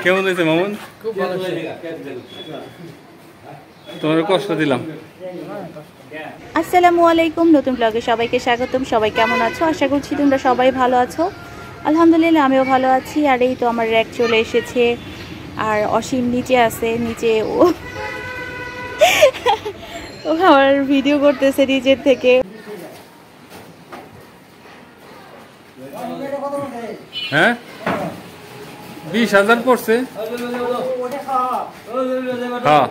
কেমন হয়েছে মামুন? তোমার কষ্ট দিলাম। আসসালামু আলাইকুম, নতুন ব্লগে সবাইকে স্বাগতম। সবাই কেমন আছো? আশা করছি তোমরা সবাই ভালো আছো। আলহামদুলিল্লাহ আমিও ভালো আছি। আর এই তো আমার র্যাক চলে এসেছে, আর অসীম নিচে আছে। নিচে ও আমার ভিডিও করতেছে নিচের থেকে। হ্যাঁ 20,000 পড়ছে। হ্যাঁ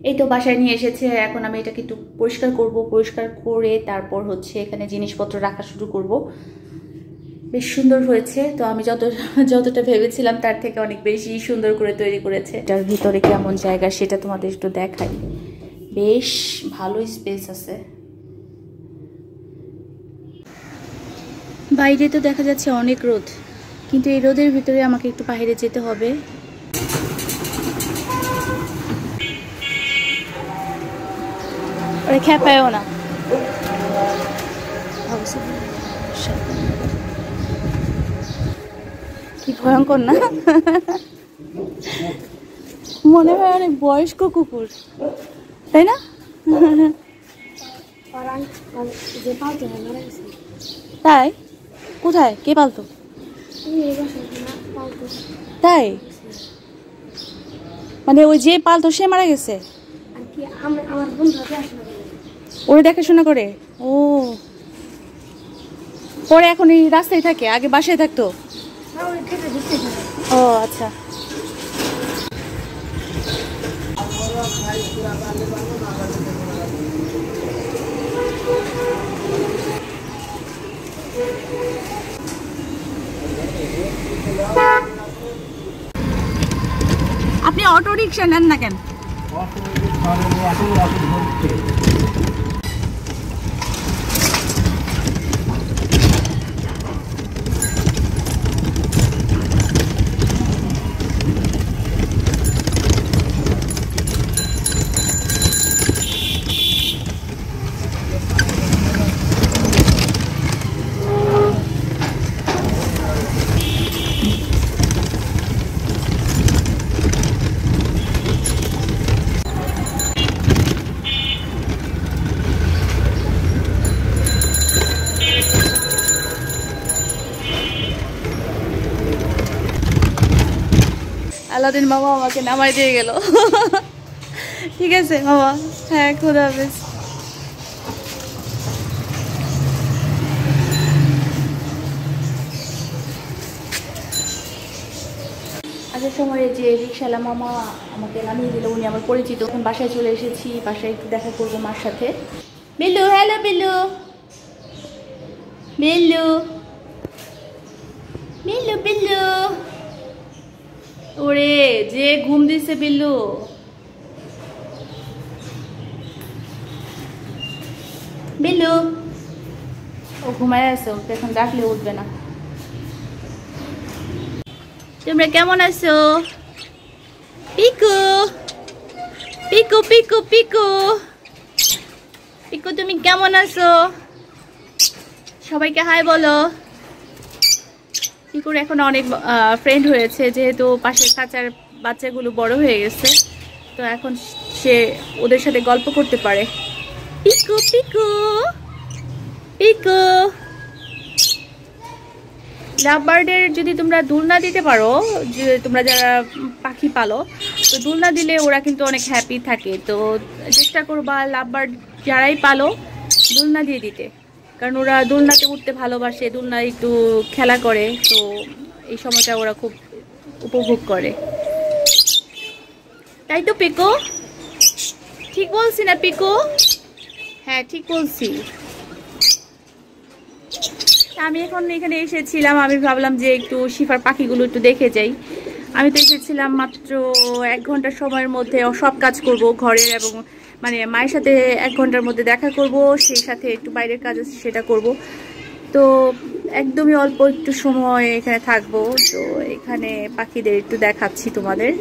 এই তো বাসায় নিয়ে এসেছে। এখন আমি এটাকে একটু পরিষ্কার করব। পরিষ্কার করে তারপর হচ্ছে এখানে জিনিসপত্র রাখা শুরু করব। বেশ সুন্দর হয়েছে। তো আমি যতটা ভেবেছিলাম তার থেকে অনেক বেশি সুন্দর করে তৈরি করেছে। এটার ভিতরে কেমন জায়গা সেটা তোমাদের একটু দেখাই। বেশ ভালো স্পেস আছে। বাইরে তো দেখা যাচ্ছে অনেক রোদ, কিন্তু এই রোদের ভিতরে আমাকে একটু বাইরে যেতে হবে। ওরে খেপায়ও না, কি ভয়ঙ্কর না? মনে হয় অনেক বয়স্ক কুকুর, তাই না? তাই? কোথায়? কে পালতো? তাই? মানে ওই যে পালতো সে মারা গেছে? ওরে দেখাশোনা করে? ও, পরে এখন এই রাস্তায় থাকে, আগে বাসায় থাকতো? ও আচ্ছা। আপনি অটো রিক্সা নেন না কেন? আলাদিন মামা আমাকে নামাই দিয়ে গেল। ঠিক আছে মামা, হ্যাঁ খোদা হাফেজ। আসার সময় যে রিক্সাওয়ালা মামা আমাকে নামিয়ে দিল, উনি আমার পরিচিত। এখন বাসায় চলে এসেছি, বাসায় একটু দেখা করবো মার সাথে। বিল্লু, হ্যালো বিল্লু, বিল্লু, বিল্লু, বিল্লু। ওরে যে ঘুম দিছে বিল্লু। বিল্লু ও ঘুমায় আছে, ওকে এখন ডাকলে উঠবে না। তোমরা কেমন আছো? পিকু, পিকু, পিকু, পিকু, পিকু তুমি কেমন আছো? সবাইকে হাই বলো। পিকুর এখন অনেক ফ্রেন্ড হয়েছে, যেহেতু পাশের খাঁচার বাচ্চাগুলো বড় হয়ে গেছে, তো এখন সে ওদের সাথে গল্প করতে পারে। পিকু, পিকু, পিকু। লাভবার্ডের যদি তোমরা দুলনা দিতে পারো, যে তোমরা যারা পাখি পালো, তো দুলনা দিলে ওরা কিন্তু অনেক হ্যাপি থাকে। তো চেষ্টা করবা লাভবার্ড যারাই পালো দুলনা দিয়ে দিতে, কারণ ওরা দোলনাতে উঠতে ভালোবাসে, দোলনা একটু খেলা করে, তো এই সময়টা ওরা খুব উপভোগ করে। তাই তো পিকু? ঠিক বলছি না পিকু? হ্যাঁ ঠিক বলছি। আমি এখন এখানে এসেছিলাম, আমি ভাবলাম যে একটু শিফার পাখিগুলো একটু দেখে যাই। আমি তো এসেছিলাম মাত্র 1 ঘন্টার সময়ের মধ্যে সব কাজ করব ঘরের, এবং মানে মায়ের সাথে 1 ঘন্টার মধ্যে দেখা করব, সেই সাথে একটু বাইরের কাজ আছে সেটা করব। তো একদমই অল্প একটু সময় এখানে থাকবো। তো এখানে পাখিদের একটু দেখাচ্ছি তোমাদের।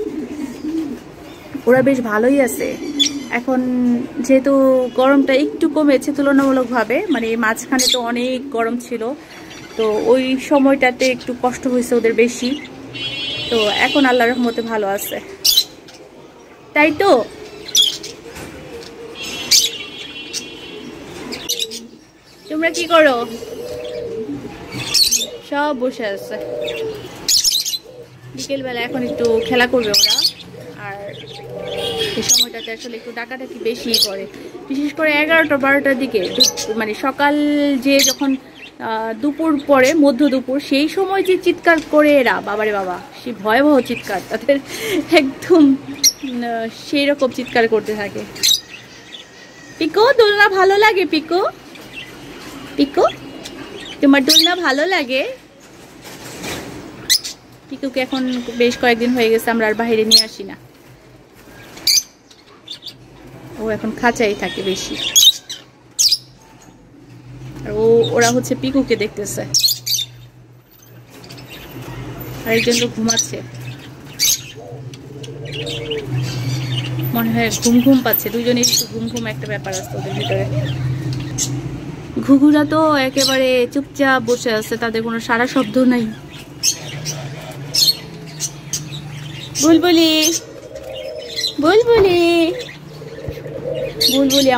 ওরা বেশ ভালোই আছে এখন, যেহেতু গরমটা একটু কমেছে তুলনামূলকভাবে, মানে মাঝখানে তো অনেক গরম ছিল, তো ওই সময়টাতে একটু কষ্ট হয়েছে ওদের বেশি। তো এখন আল্লাহর রহমতে ভালো আছে, তাই তো। তোমরা কি করো? সব বসে আছে। বিকেলবেলা এখন একটু খেলা করবে ওরা, আর এই সময়টাতে আসলে একটু ডাকাডাকি বেশি করে, বিশেষ করে 11টা 12টার দিকে, মানে সকাল যে যখন দুপুর পরে মধ্য দুপুর, সেই সময় যে চিৎকার করে এরা, বাবারে বাবা, সে ভয়াবহ চিৎকার তাদের, একদম সেই রকম চিৎকার করতে থাকে। পিকো, দোলনা ভালো লাগে? পিকো, পিকো, তোমার দোলনা ভালো লাগে? পিকুকে এখন বেশ কয়েকদিন হয়ে গেছে আমরা আর বাইরে নিয়ে আসি না, ও এখন খাঁচাই থাকে বেশি। আর ওরা হচ্ছে পিকুকে দেখতেছে, আর একজন তো ঘুমাচ্ছে, মনে হয় ঘুম ঘুম পাচ্ছে। দুজনেই একটু ঘুম ঘুম একটা ব্যাপার আছে ওদের ভিতরে। ঘুঘুরা তো একেবারে চুপচাপ বসে আছে, তাদের কোনো সারা শব্দ নাই। বুলবুলি, বুলবুলি, বুলবুলি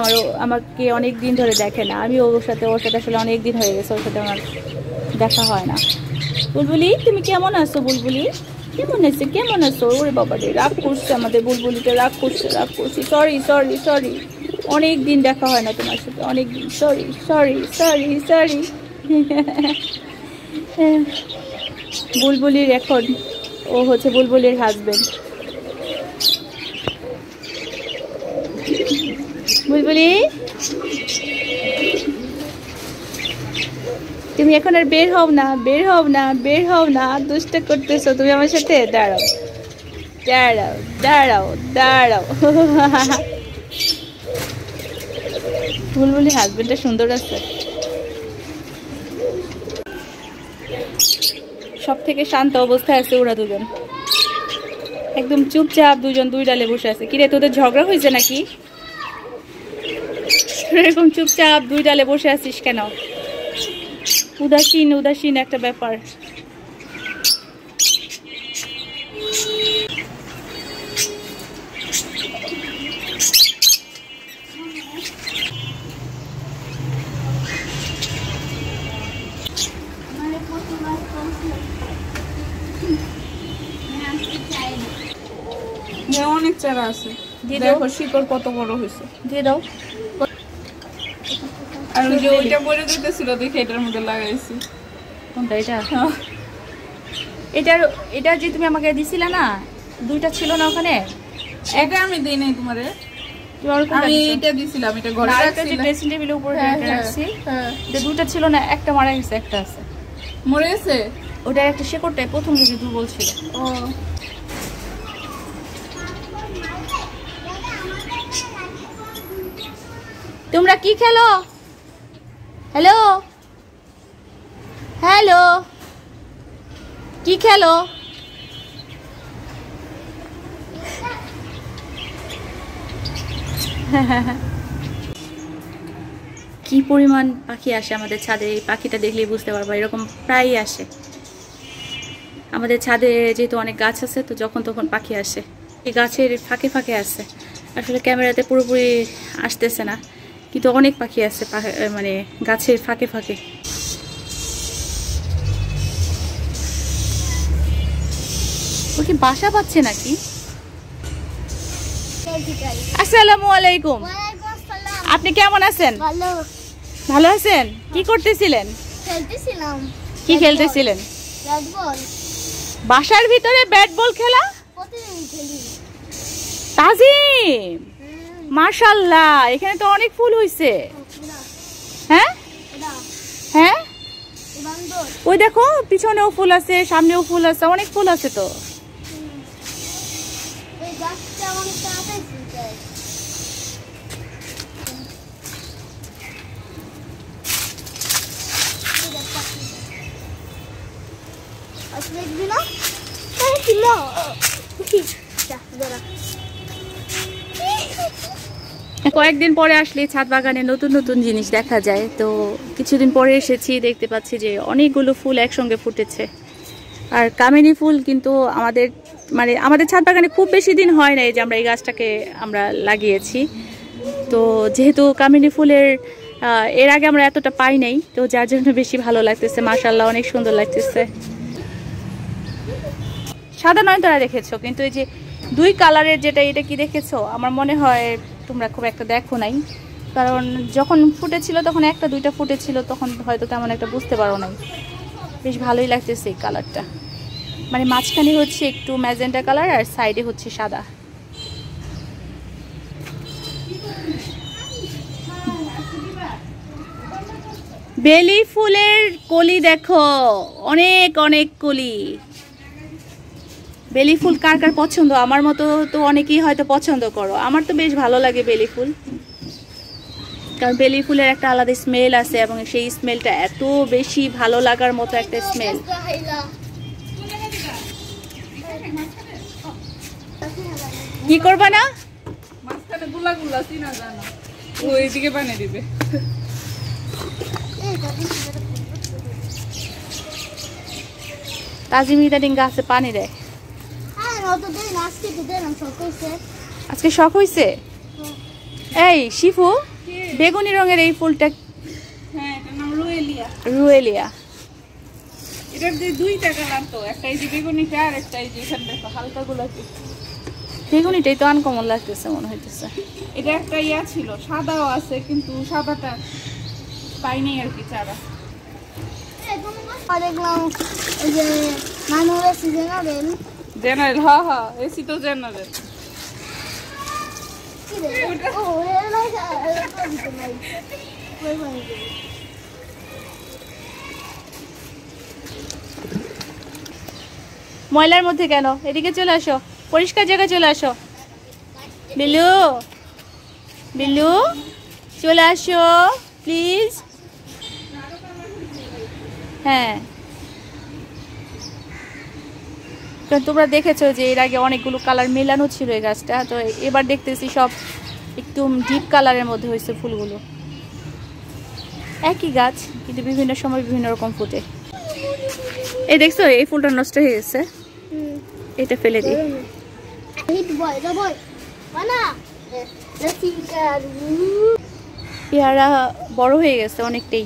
আমাকে অনেক দিন ধরে দেখে না। আমি ওর সাথে আসলে অনেক দিন হয়ে গেছে, ওর সাথে আমার দেখা হয় না। বুলবুলি, তুমি কেমন আছো? বুলবুলি কেমন আছে? কেমন আছো? ওরে বাবা রে, রাগ করছে আমাদের বুলবুলিটা, রাগ করছে, রাগ করছে। সরি সরি সরি, অনেক দিন দেখা হয় না তোমার সাথে, অনেক দিন। Sorry sorry sorry sorry. বুলবুলির এখন, ও হচ্ছে বুলবুলির হাজবেন্ড। বুলবুলি, তুমি এখন আর বের হও না, বের হও না, বের হও না, দুষ্ট করতেছো তুমি আমার সাথে। দাঁড়াও দাঁড়াও দাঁড়াও দাঁড়াও। বুলবুলি হাজবেন্ডটা সুন্দর আছে, সব থেকে শান্ত অবস্থায় আছে ওরা দুজন, একদম চুপচাপ দুজন দুই ডালে বসে আছে। কিরে, তোদের ঝগড়া হয়েছে নাকি? এরকম চুপচাপ দুই ডালে বসে আছিস কেন? উদাসীন উদাসীন একটা ব্যাপার। অনেক চারা আছে, দেখো শিকড় কত বড় হয়েছে। দিয়ে দাও। আর ওই যে ওইটা পরে দিতেছিল দেখে এটার মধ্যে লাগাইছি। কোনটা? এটা? এটা যে তুমি আমাকে দিছিলা না, দুইটা ছিল না ওখানে? এটা আমি দেই নাই তোমারে, আমি এটা দিছিলাম, এটা ঘরে রাখছি ড্রেসিং টেবিলের উপরে রাখছি। যে দুইটা ছিল না, একটা মারা গেছে, একটা আছে। মরে গেছে? ওটা একটা শেকড়টাই প্রথম দিকে দুর্বল ছিল। ও, তোমরা কি খেলো? হ্যালো হ্যালো, কি খেলো? কি পরিমাণ পাখি আসে আমাদের ছাদে, এই পাখিটা দেখলেই বুঝতে পারবো, এরকম প্রায়ই আসে আমাদের ছাদে। যেহেতু অনেক গাছ আছে, তো যখন তখন পাখি আসে। এই গাছের ফাঁকে ফাঁকে আসে, আসলে ক্যামেরাতে পুরোপুরি আসতেছে না, কিন্তু অনেক পাখি আছে মানে গাছের ফাঁকে ফাঁকে। ও কি বাসা পাচ্ছে নাকি? আসসালামু আলাইকুম, আপনি কেমন আছেন? ভালো আছেন? কি করতেছিলেন? কি খেলতেছিলেন? বাসার ভিতরে ব্যাট বল খেলা? তাজিম, মাশাআল্লাহ, এখানে তো অনেক ফুল হইছে। হ্যাঁ হ্যাঁ, ওই দেখো পিছনেও ফুল আছে, সামনেও ফুল আছে, অনেক ফুল আছে তো। কয়েকদিন পরে আসলে ছাদ বাগানে নতুন নতুন জিনিস দেখা যায়। তো কিছুদিন পরে এসেছি, দেখতে পাচ্ছি যে অনেকগুলো ফুল একসঙ্গে ফুটেছে। আর কামিনী ফুল কিন্তু আমাদের ছাদ বাগানে খুব বেশি দিন হয় নাই যে আমরা এই গাছটাকে আমরা লাগিয়েছি। তো যেহেতু কামিনী ফুলের এর আগে আমরা এতটা পাই নাই, তো যার জন্য বেশি ভালো লাগতেছে। মাশাআল্লাহ, অনেক সুন্দর লাগতেছে। সাদা নয়নতারা দেখেছো, কিন্তু এই যে দুই কালারের যেটা, এটা কি দেখেছো? আমার মনে হয় তোমরা খুব একটা দেখো নাই, কারণ যখন ফুটেছিল তখন একটা দুইটা ফুটেছিল, তখন হয়তো তেমন একটা বুঝতে পারো নাই। বেশ ভালোই লাগতেছে এই কালারটা, মানে মাঝখানে হচ্ছে একটু ম্যাজেন্টা কালার আর সাইডে হচ্ছে সাদা। বেলি ফুলের কলি দেখো, অনেক অনেক কলি। বেলি ফুল কার কার পছন্দ? আমার মতো তো অনেকেই হয়তো পছন্দ করো। আমার তো বেশ ভালো লাগে বেলি ফুল, কারণ বেলি ফুলের একটা আলাদা স্মেল আছে এবং সেই স্মেলটা এত বেশি ভালো লাগার মতো একটা স্মেল। কি করবা না? মাঝখানে গুলা চিনা জানা ওইদিকে বানিয়ে দিবে। তাজিম ইদানিং গাছে পানি দেয়। আজকে শখ হয়েছে। এই শিফু, বেগুনি রঙের এই ফুলটা, হ্যাঁ, এটার নাম রুয়েলিয়া। রুয়েলিয়া। এটার যে দুইটা কালার, তো একটা এই যে বেগুনিটা আর একটা এই যে এখানে দেখো হালকা গোলাপি। বেগুনিটাই তো আনকমন লাগতেছে মনে হইতেছে। এটা একটা ইয়া ছিল, সাদাও আছে, কিন্তু সাদাটা পাইনি আর কি চারা। জেনারেল, হ্যাঁ হ্যাঁ, এসি তো জেনারেল। ময়লার মধ্যে কেন? এদিকে চলে আসো, পরিষ্কার জায়গায় চলে আসো। বিল্লু, বিল্লু চলে আসো প্লিজ। হ্যাঁ, কারণ তোমরা দেখেছো যে এর আগে অনেকগুলো কালার মেলানো ছিল এই গাছটা, তো এবার দেখতেছি সব একটু ডিপ কালারের মধ্যে হয়েছে ফুলগুলো। একই গাছ কিন্তু বিভিন্ন সময় বিভিন্ন রকম ফুটে। এই দেখছো, এই ফুলটা নষ্ট হয়ে গেছে, এটা ফেলে দিই। পেয়ারা বড় হয়ে গেছে অনেকটাই।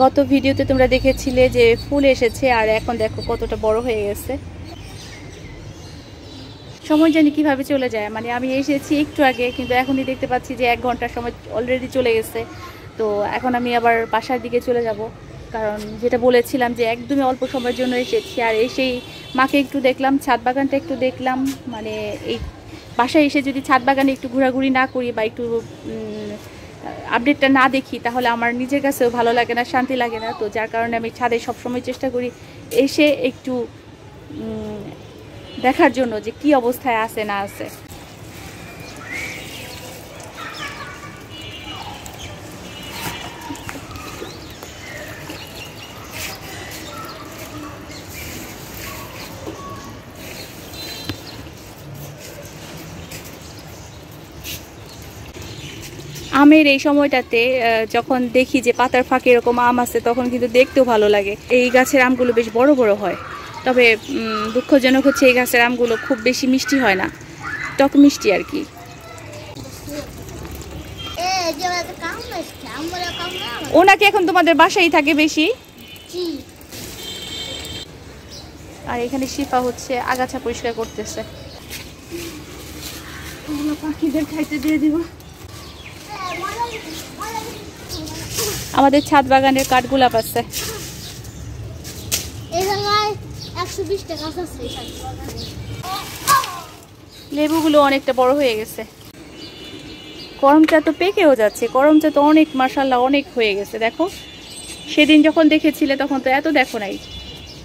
গত ভিডিওতে তোমরা দেখেছিলে যে ফুল এসেছে, আর এখন দেখো কতটা বড় হয়ে গেছে। সময় জানি কিভাবে চলে যায়, মানে আমি এসেছি একটু আগে, কিন্তু এখনই দেখতে পাচ্ছি যে 1 ঘন্টার সময় অলরেডি চলে গেছে। তো এখন আমি আবার বাসার দিকে চলে যাব, কারণ যেটা বলেছিলাম যে একদমই অল্প সময়ের জন্য এসেছি। আর এসেই মাকে একটু দেখলাম, ছাদ বাগানটা একটু দেখলাম। মানে এই বাসায় এসে যদি ছাদ বাগানে একটু ঘোরাঘুরি না করি বা একটু আপডেটটা না দেখি, তাহলে আমার নিজের কাছেও ভালো লাগে না, শান্তি লাগে না। তো যার কারণে আমি ছাদে সবসময় চেষ্টা করি এসে একটু দেখার জন্য যে কি অবস্থায় আছে না আছে। আমের এই সময়টাতে যখন দেখি যে পাতার ফাঁকে এরকম আম আছে, তখন কিন্তু দেখতেও ভালো লাগে। এই গাছের আমগুলো বেশ বড় বড় হয়, তবে দুঃখজনক হচ্ছে এই গাছের আমগুলো খুব বেশি মিষ্টি হয় না, টক মিষ্টি আর কি। ও নাকি এখন তোমাদের বাসায় থাকে বেশি। আর এখানে শিফা হচ্ছে আগাছা পরিষ্কার করতেছে। পাখিদের খাইতে দিয়ে দিব। আমাদের ছাদ বাগানের কাঠগোলাপ আছে। লেবুগুলো অনেকটা বড় হয়ে গেছে। করমচা তো পেকেও যাচ্ছে, করমচা তো অনেক, মাশাআল্লাহ অনেক হয়ে গেছে। দেখো, সেদিন যখন দেখেছিলে তখন তো এত দেখো নাই,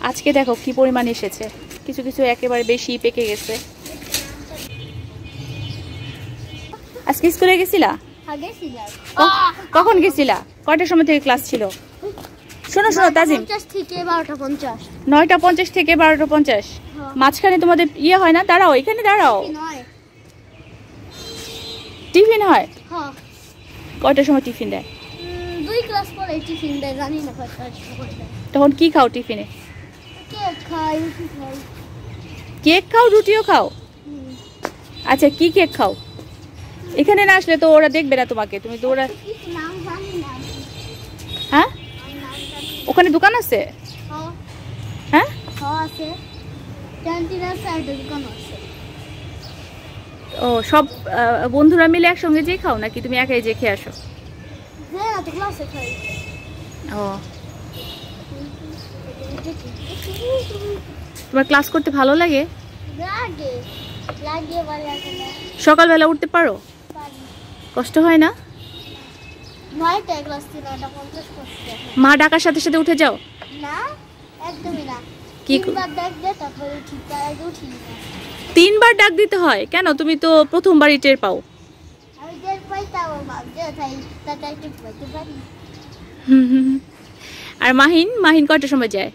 আজকে দেখো কি পরিমাণ এসেছে। কিছু কিছু একেবারে বেশি পেকে গেছে। আজকে স্কুলে গেছিলা? কখন গেছিলা? কয়টার সময় থেকে ক্লাস ছিল? শোনো শোনো তাজিম, 9:50 থেকে 12:50। 9:50 থেকে 12:50। মাঝখানে তোমাদের ইয়ে হয় না? দাঁড়াও, এখানে দাঁড়াও। নয়। টিফিন হয়? হ্যাঁ। কয়টার সময় টিফিন দেয়? 2 ক্লাস পরে টিফিন দেয়, জানি না কয়টা করে দেয়। তখন কি খাও টিফিনে? কেক খাই, রুটি খাই। কেক খাও, রুটিও খাও? আচ্ছা, কি কেক খাও? এখানে না আসলে তো ওরা দেখবে না তোমাকে, তুমি তো ওরা। কিছু নাম জানি না। হ্যাঁ, আমি নাম জানি না। ওখানে দোকান আছে? হ্যাঁ। হ্যাঁ, হ্যাঁ আছে। ক্যান্টিনের সাইডে দোকান আছে। ও সব বন্ধুরা মিলে একসঙ্গে যেয়ে খাও নাকি তুমি একাই যে খেয়ে আসো? হ্যাঁ, তো ক্লাসে খাই। ও, তোমার ক্লাস করতে ভালো লাগে? লাগে লাগে বলে এখন সকালবেলা উঠতে পারো? পারি। কষ্ট হয় না? 9টায় ক্লাস ছিল, 9:50 করছে। মা ডাকার সাথে সাথে উঠে যাও? না, একদমই না। কি তিনবার ডাক দে, তারপরে ঠিক তার আগে উঠি না। 3বার ডাক দিতে হয় কেন? তুমি তো প্রথমবারই টের পাও। আমি টের পাই, তাও ভাবতে তাই তাটা একটু পাইতে পারি। আর মাহিন, মাহিন কয়টার সময় যায়?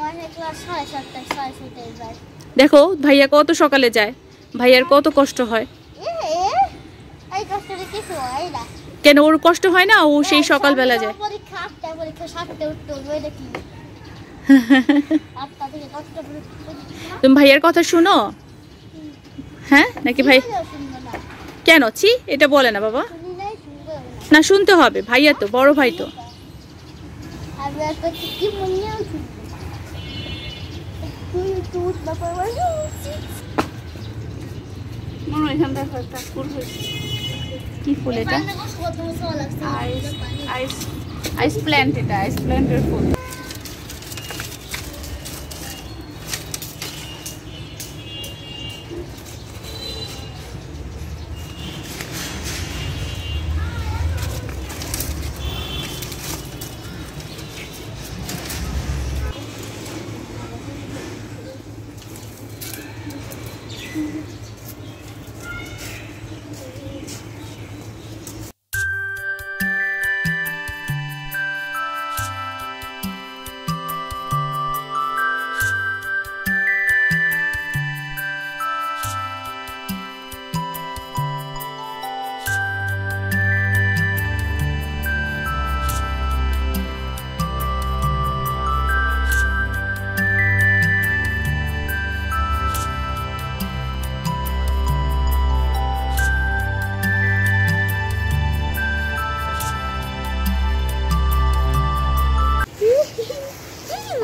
মানে ক্লাস 7:30, 6:30 যায়। দেখো ভাইয়া কত সকালে যায়, ভাইয়ার কত কষ্ট হয়। এই কষ্টটা কিছু হয় না। কেন ওর কষ্ট হয় না? ও সেই সকালবেলা যায়। পরীক্ষা 8টায়, পরীক্ষা 7টায় উঠতে হবে, এটা কি 8টা থেকে 10টা পরীক্ষা। তুমি ভাইয়ার কথা শুনো? হ্যাঁ নাকি ভাই? শুনবো না। কেন? ছি, এটা বলে না বাবা। শুনি নাই, শুনবো না। না, শুনতে হবে, ভাইয়া তো বড় ভাই তো। আমি একটা কি মনেও শুনবো না। তুই তুই বাবা বলো। মনে এখান দেখো একটা ফুল হয়েছে। কি ফুল এটা? কত মজা লাগছে। আইস আইস প্ল্যান্ট, এটা আইস প্ল্যান্টের ফুল।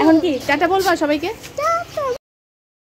এখন কি টাটা বলবা সবাইকে?